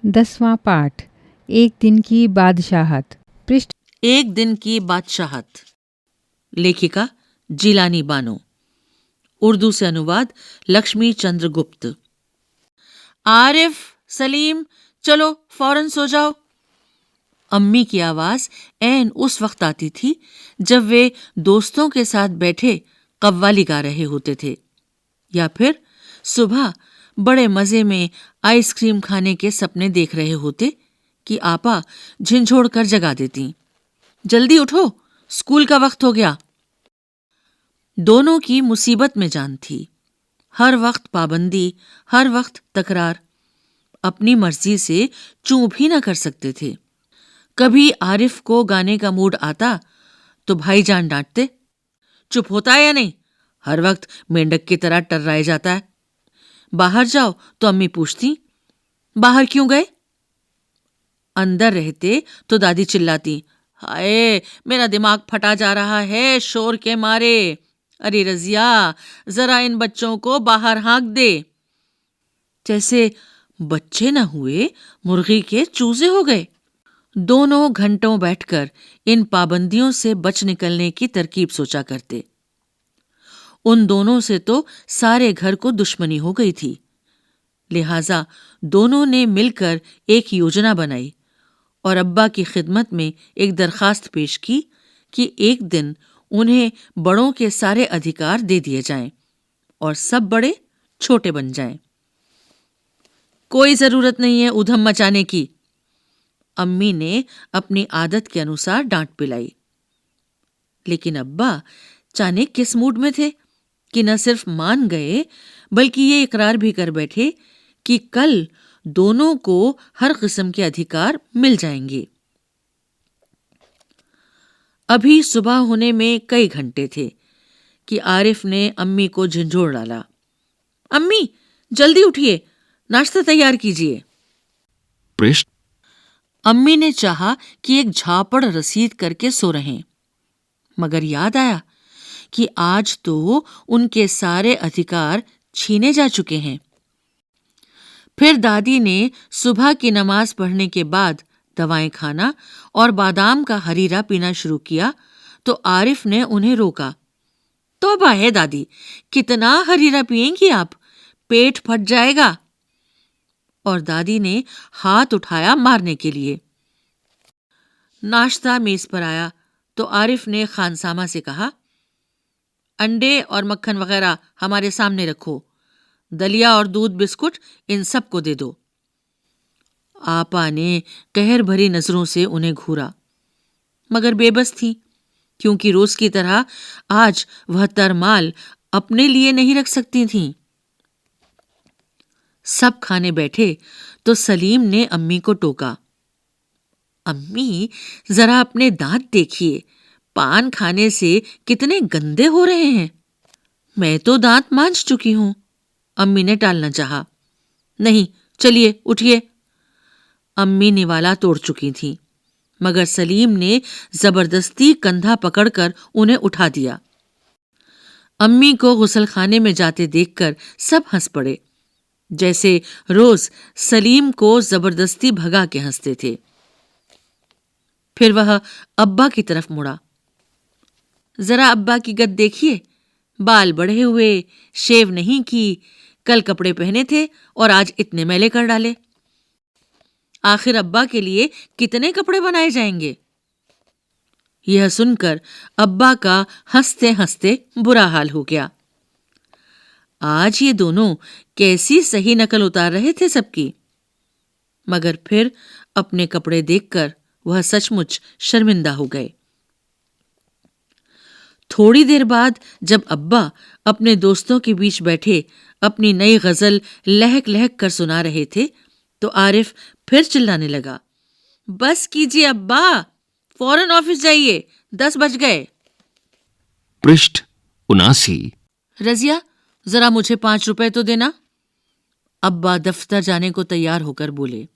10वां पाठ। एक दिन की बादशाहत। पृष्ठ। एक दिन की बादशाहत। लेखिका जिलानी बानो। उर्दू से अनुवाद लक्ष्मी चंद्र गुप्त। आरिफ, सलीम, चलो फौरन सो जाओ। अम्मी की आवाज ऐन उस वक्त आती थी जब वे दोस्तों के साथ बैठे कव्वाली गा रहे होते थे, या फिर सुबह बड़े मजे में आइसक्रीम खाने के सपने देख रहे होते कि आपा झिंझोड़ कर जगा देती। जल्दी उठो, स्कूल का वक्त हो गया। दोनों की मुसीबत में जान थी। हर वक्त पाबंदी, हर वक्त तकरार। अपनी मर्जी से चूं भी न कर सकते थे। कभी आरिफ को गाने का मूड आता तो भाईजान डांटते, चुप होता है या नहीं, हर वक्त मेंढक की तरह टर्राए जाता है। बाहर जाओ तो अम्मी पूछती, बाहर क्यों गए? अंदर रहते तो दादी चिल्लाती, हाय मेरा दिमाग फटा जा रहा है शोर के मारे। अरे रजिया, जरा इन बच्चों को बाहर हाँक दे। जैसे बच्चे न हुए, मुर्गी के चूजे हो गए। दोनों घंटों बैठकर इन पाबंदियों से बच निकलने की तरकीब सोचा करते। उन दोनों से तो सारे घर को दुश्मनी हो गई थी। लिहाजा दोनों ने मिलकर एक योजना बनाई और अब्बा की खिदमत में एक दरखास्त पेश की कि एक दिन उन्हें बड़ों के सारे अधिकार दे दिए जाएं और सब बड़े छोटे बन जाएं। कोई जरूरत नहीं है उधम मचाने की, अम्मी ने अपनी आदत के अनुसार डांट पिलाई। लेकिन अब्बा जाने किस मूड में थे कि न सिर्फ मान गए बल्कि ये इकरार भी कर बैठे कि कल दोनों को हर किस्म के अधिकार मिल जाएंगे। अभी सुबह होने में कई घंटे थे कि आरिफ ने अम्मी को झंझोड़ डाला, अम्मी जल्दी उठिए, नाश्ता तैयार कीजिए। पृष्ठ। अम्मी ने चाहा कि एक झापड़ रसीद करके सो रहें, मगर याद आया कि आज तो उनके सारे अधिकार छीने जा चुके हैं। फिर दादी ने सुबह की नमाज पढ़ने के बाद दवाएं खाना और बादाम का हरीरा पीना शुरू किया तो आरिफ ने उन्हें रोका। तौबा है दादी, कितना हरीरा पिएंगी आप, पेट फट जाएगा। और दादी ने हाथ उठाया मारने के लिए। नाश्ता मेज पर आया तो आरिफ ने खानसामा से कहा, अंडे और मक्खन वगैरह हमारे सामने रखो, दलिया और दूध बिस्कुट इन सबको दे दो। आपा ने कहर भरी नजरों से उन्हें घूरा, मगर बेबस थी, क्योंकि रोज की तरह आज वह तरमाल अपने लिए नहीं रख सकती थीं। सब खाने बैठे तो सलीम ने अम्मी को टोका, अम्मी जरा अपने दांत देखिए, पान खाने से कितने गंदे हो रहे हैं। मैं तो दांत मांज चुकी हूं, अम्मी ने टालना चाहा। नहीं, चलिए उठिए। अम्मी निवाला तोड़ चुकी थी, मगर सलीम ने जबरदस्ती कंधा पकड़कर उन्हें उठा दिया। अम्मी को गुसलखाने में जाते देखकर सब हंस पड़े, जैसे रोज सलीम को जबरदस्ती भगा के हंसते थे। फिर वह अब्बा की तरफ मुड़ा, जरा अब्बा की गत देखिए, बाल बढ़े हुए, शेव नहीं की, कल कपड़े पहने थे और आज इतने मैले कर डाले। आखिर अब्बा के लिए कितने कपड़े बनाए जाएंगे? यह सुनकर अब्बा का हंसते हंसते बुरा हाल हो गया। आज ये दोनों कैसी सही नकल उतार रहे थे सबकी, मगर फिर अपने कपड़े देखकर वह सचमुच शर्मिंदा हो गए। थोड़ी देर बाद जब अब्बा अपने दोस्तों के बीच बैठे अपनी नई गजल लहक लहक कर सुना रहे थे तो आरिफ फिर चिल्लाने लगा, बस कीजिए अब्बा, फौरन ऑफिस जाइए, 10 बज गए। पृष्ठ 79। रजिया, जरा मुझे 5 रुपए तो देना। अब्बा दफ्तर जाने को तैयार होकर बोले,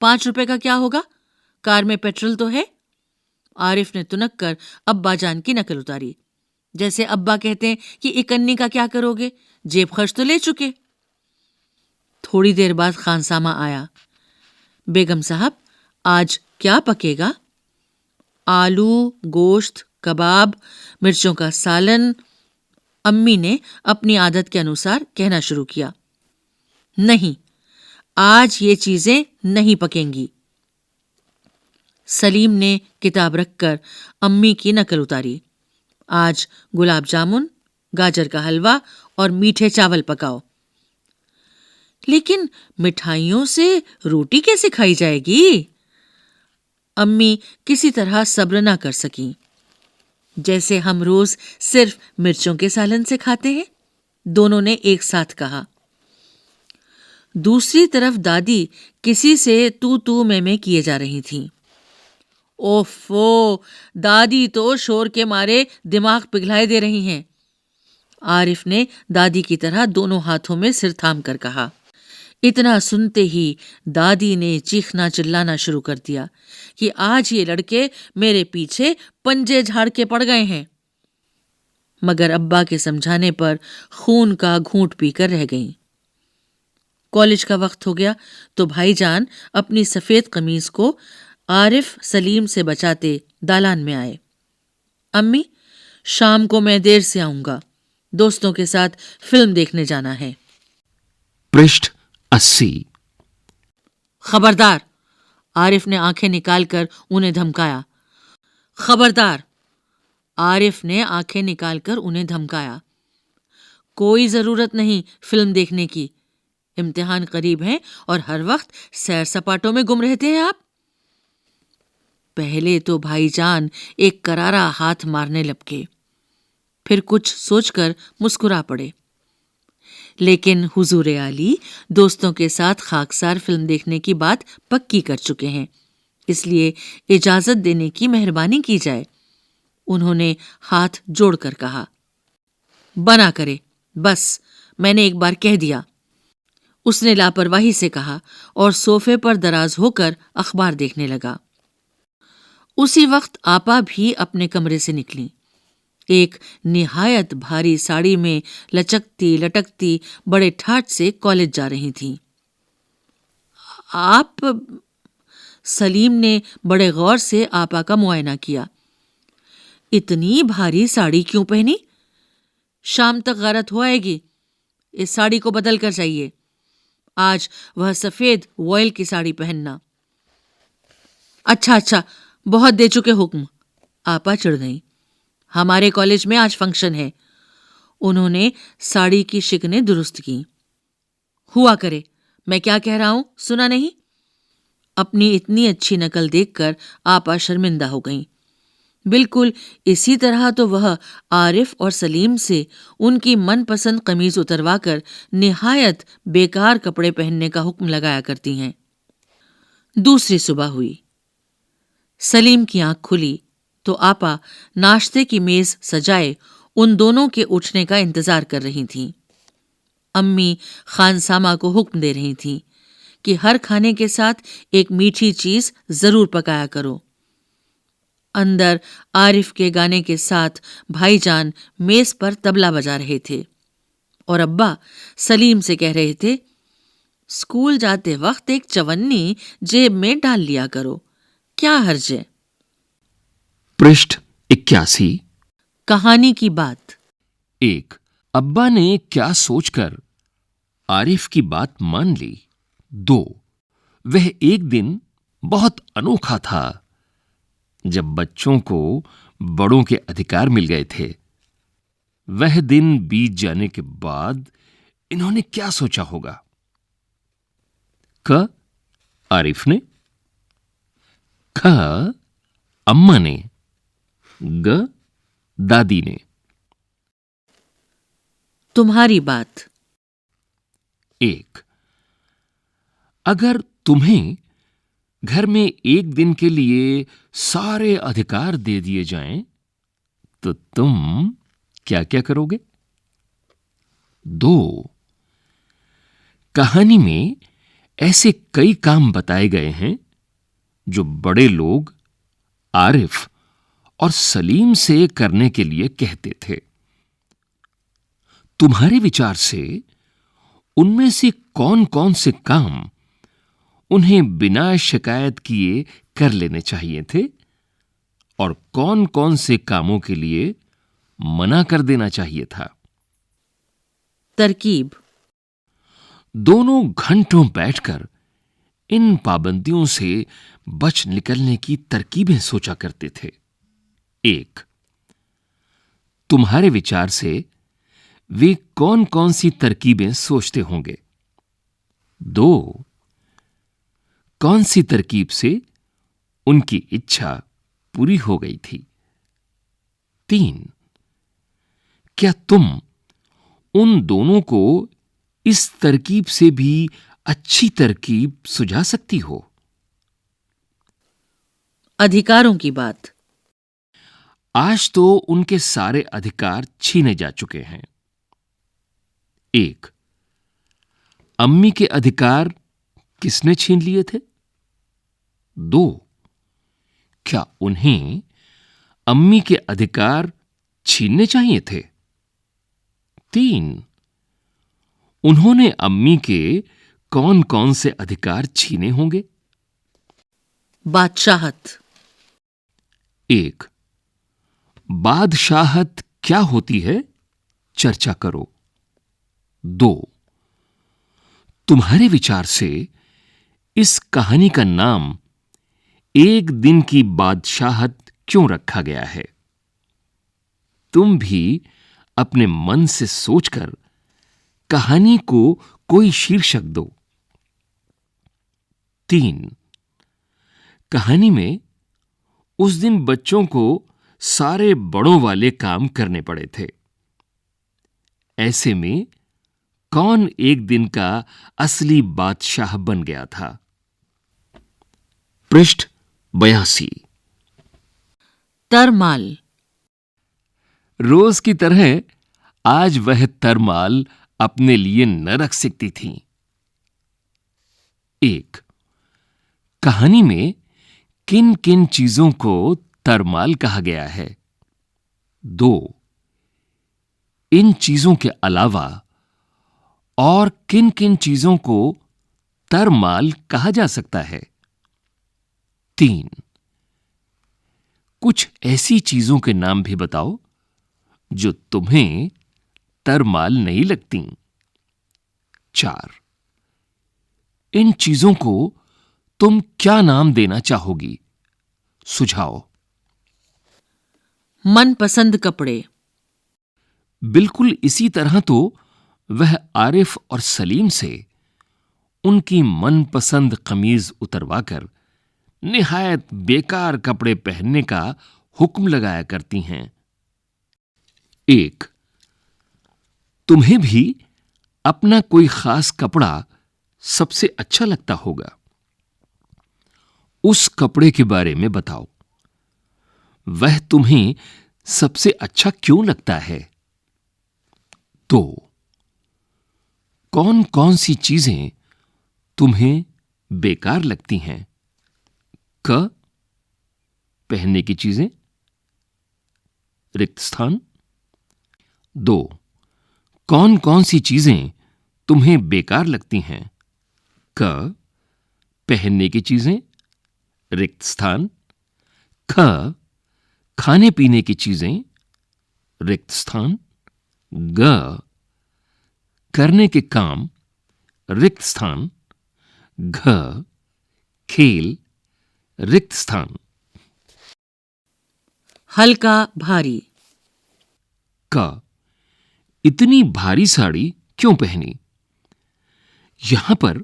5 रुपए का क्या होगा, कार में पेट्रोल तो है। आरिफ ने तुनक कर अब्बा जान की नकल उतारी, जैसे अब्बा कहते हैं कि इकन्नी का क्या करोगे, जेब खर्च तो ले चुके। थोड़ी देर बाद खानसामा आया। बेगम साहब, आज क्या पकेगा? आलू, गोश्त, कबाब, मिर्चों का सालन। अम्मी ने अपनी आदत के अनुसार कहना शुरू किया। नहीं, आज ये चीजें नहीं पकेंगी। सलीम ने किताब रखकर अम्मी की नकल उतारी। आज गुलाब जामुन, गाजर का हलवा और मीठे चावल पकाओ। लेकिन मिठाइयों से रोटी कैसे खाई जाएगी? अम्मी किसी तरह सब्र ना कर सकीं। जैसे हम रोज सिर्फ मिर्चों के सालन से खाते हैं, दोनों ने एक साथ कहा। दूसरी तरफ दादी किसी से तू तू मैं किए जा रही थीं। ओफो, दादी तो शोर के मारे दिमाग पिघलाए दे रही हैं। आरिफ ने दादी की तरह दोनों हाथों में सिर थाम कर कहा। इतना सुनते ही दादी ने चीखना चिल्लाना शुरू कर दिया कि आज ये लड़के मेरे पीछे पंजे झाड़ के पड़ गए हैं। मगर अब्बा के समझाने पर खून का घूंट पीकर रह गईं। कॉलेज का वक्त हो गया तो भाईजान अपनी सफेद कमीज को आरिफ सलीम से बचाते दालान में आए। अम्मी, शाम को मैं देर से आऊंगा, दोस्तों के साथ फिल्म देखने जाना है। पृष्ठ 80। खबरदार, आरिफ ने आंखें निकालकर उन्हें धमकाया। खबरदार, आरिफ ने आंखें निकालकर उन्हें धमकाया। कोई जरूरत नहीं फिल्म देखने की। इम्तिहान करीब है और हर वक्त सैर सपाटों में गुम रहते हैं आप। पहले तो भाईजान एक करारा हाथ मारने लपके, फिर कुछ सोचकर मुस्कुरा पड़े। लेकिन हुजूर आली दोस्तों के साथ खाकसार फिल्म देखने की बात पक्की कर चुके हैं, इसलिए इजाजत देने की मेहरबानी की जाए। उन्होंने हाथ जोड़कर कहा। बना करे, बस मैंने एक बार कह दिया, उसने लापरवाही से कहा और सोफे पर दराज होकर अखबार देखने लगा। उसी वक्त आपा भी अपने कमरे से निकली। एक निहायत भारी साड़ी में लचकती लटकती बड़े ठाठ से कॉलेज जा रही थीं। आप? सलीम ने बड़े गौर से आपा का मुआयना किया। इतनी भारी साड़ी क्यों पहनी? शाम तक गलत हो आएगी, इस साड़ी को बदल कर चाहिए। आज वह सफेद वॉयल की साड़ी पहनना। अच्छा, बहुत दे चुके हुक्म। आपा चिढ़ गई। हमारे कॉलेज में आज फंक्शन है। उन्होंने साड़ी की शिकनें दुरुस्त की। हुआ करे, मैं क्या कह रहा हूं, सुना नहीं? अपनी इतनी अच्छी नकल देखकर आपा शर्मिंदा हो गईं। बिल्कुल इसी तरह तो वह आरिफ और सलीम से उनकी मनपसंद कमीज उतरवाकर निहायत बेकार कपड़े पहनने का हुक्म लगाया करती हैं। दूसरी सुबह हुई। सलीम की आंख खुली तो आपा नाश्ते की मेज सजाए उन दोनों के उठने का इंतजार कर रही थीं। अम्मी खानसामा को हुक्म दे रही थीं कि हर खाने के साथ एक मीठी चीज जरूर पकाया करो। अंदर आरिफ के गाने के साथ भाईजान मेज पर तबला बजा रहे थे और अब्बा सलीम से कह रहे थे, स्कूल जाते वक्त एक चवन्नी जेब में डाल लिया करो, क्या हर्ज है। पृष्ठ 81। कहानी की बात। 1। अब्बा ने क्या सोचकर आरिफ की बात मान ली। 2। वह एक दिन बहुत अनोखा था जब बच्चों को बड़ों के अधिकार मिल गए थे। वह दिन बीत जाने के बाद इन्होंने क्या सोचा होगा। क आरिफ ने, ख अम्मा ने, ग दादी ने। तुम्हारी बात। 1। अगर तुम्हें घर में एक दिन के लिए सारे अधिकार दे दिए जाएं, तो तुम क्या क्या करोगे। 2। कहानी में ऐसे कई काम बताए गए हैं जो बड़े लोग आरिफ और सलीम से करने के लिए कहते थे। तुम्हारे विचार से उनमें से कौन कौन से काम उन्हें बिना शिकायत किए कर लेने चाहिए थे और कौन-कौन से कामों के लिए मना कर देना चाहिए था। तरकीब। दोनों घंटों बैठकर इन पाबंदियों से बच निकलने की तरकीबें सोचा करते थे। 1. तुम्हारे विचार से वे कौन-कौन सी तरकीबें सोचते होंगे? 2. कौन सी तरकीब से उनकी इच्छा पूरी हो गई थी? 3. क्या तुम उन दोनों को इस तरकीब से भी अच्छी तरकीब सुझा सकती हो? अधिकारों की बात। आज तो उनके सारे अधिकार छीने जा चुके हैं। 1. अम्मी के अधिकार किसने छीन लिए थे? 2. क्या उन्हें अम्मी के अधिकार छीनने चाहिए थे? 3. उन्होंने अम्मी के कौन-कौन से अधिकार छीने होंगे? बादशाहत। 1. बादशाहत क्या होती है? चर्चा करो। 2. तुम्हारे विचार से इस कहानी का नाम एक दिन की बादशाहत क्यों रखा गया है? तुम भी अपने मन से सोचकर कहानी को कोई शीर्षक दो। 3. कहानी में उस दिन बच्चों को सारे बड़ों वाले काम करने पड़े थे। ऐसे में कौन एक दिन का असली बादशाह बन गया था? पृष्ठ 82। तरमाल। रोज की तरह आज वह तरमाल अपने लिए न रख सकती थीं। 1. कहानी में किन किन चीजों को तरमाल कहा गया है? 2. इन चीजों के अलावा और किन किन चीजों को तरमाल कहा जा सकता है? 3. कुछ ऐसी चीजों के नाम भी बताओ जो तुम्हें तरमाल नहीं लगती। 4. इन चीजों को तुम क्या नाम देना चाहोगी? सुझाओ। मनपसंद कपड़े। बिल्कुल इसी तरह तो वह आरिफ और सलीम से उनकी मनपसंद कमीज उतरवाकर निहायत बेकार कपड़े पहनने का हुक्म लगाया करती हैं। 1. तुम्हें भी अपना कोई खास कपड़ा सबसे अच्छा लगता होगा। उस कपड़े के बारे में बताओ। वह तुम्हें सबसे अच्छा क्यों लगता है? 2. कौन कौन सी चीजें तुम्हें बेकार लगती हैं? क. पहनने की चीजें, रिक्त स्थान। 2. कौन कौन सी चीजें तुम्हें बेकार लगती हैं? क. पहनने की चीजें, रिक्त स्थान। ख. खाने पीने की चीजें, रिक्त स्थान। ग. करने के काम, रिक्त स्थान। घ. खेल, रिक्त स्थान। हल्का भारी। क. इतनी भारी साड़ी क्यों पहनी? यहां पर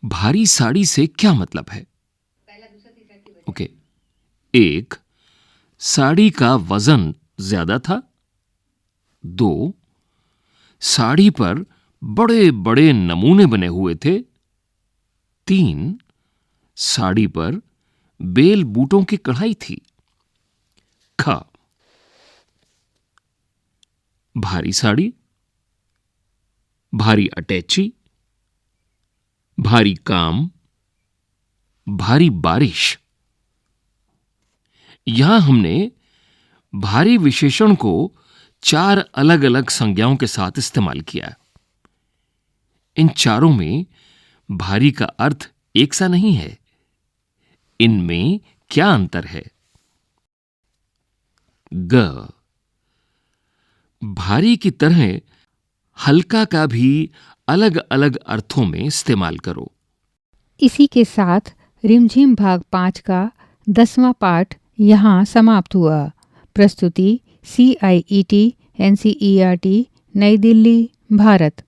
भारी साड़ी से क्या मतलब है? ओके। 1. साड़ी का वजन ज्यादा था। 2. साड़ी पर बड़े बड़े नमूने बने हुए थे। 3. साड़ी पर बेल बूटों की कढ़ाई थी। ख. भारी साड़ी, भारी अटैची, भारी काम, भारी बारिश। यहां हमने भारी विशेषण को 4 अलग अलग संज्ञाओं के साथ इस्तेमाल किया। इन चारों में भारी का अर्थ एक सा नहीं है। इनमें क्या अंतर है? ग, भारी की तरह हल्का का भी अलग अलग अर्थों में इस्तेमाल करो। इसी के साथ रिमझिम भाग 5 का 10वां पाठ यहाँ समाप्त हुआ। प्रस्तुति CIET NCERT नई दिल्ली, भारत।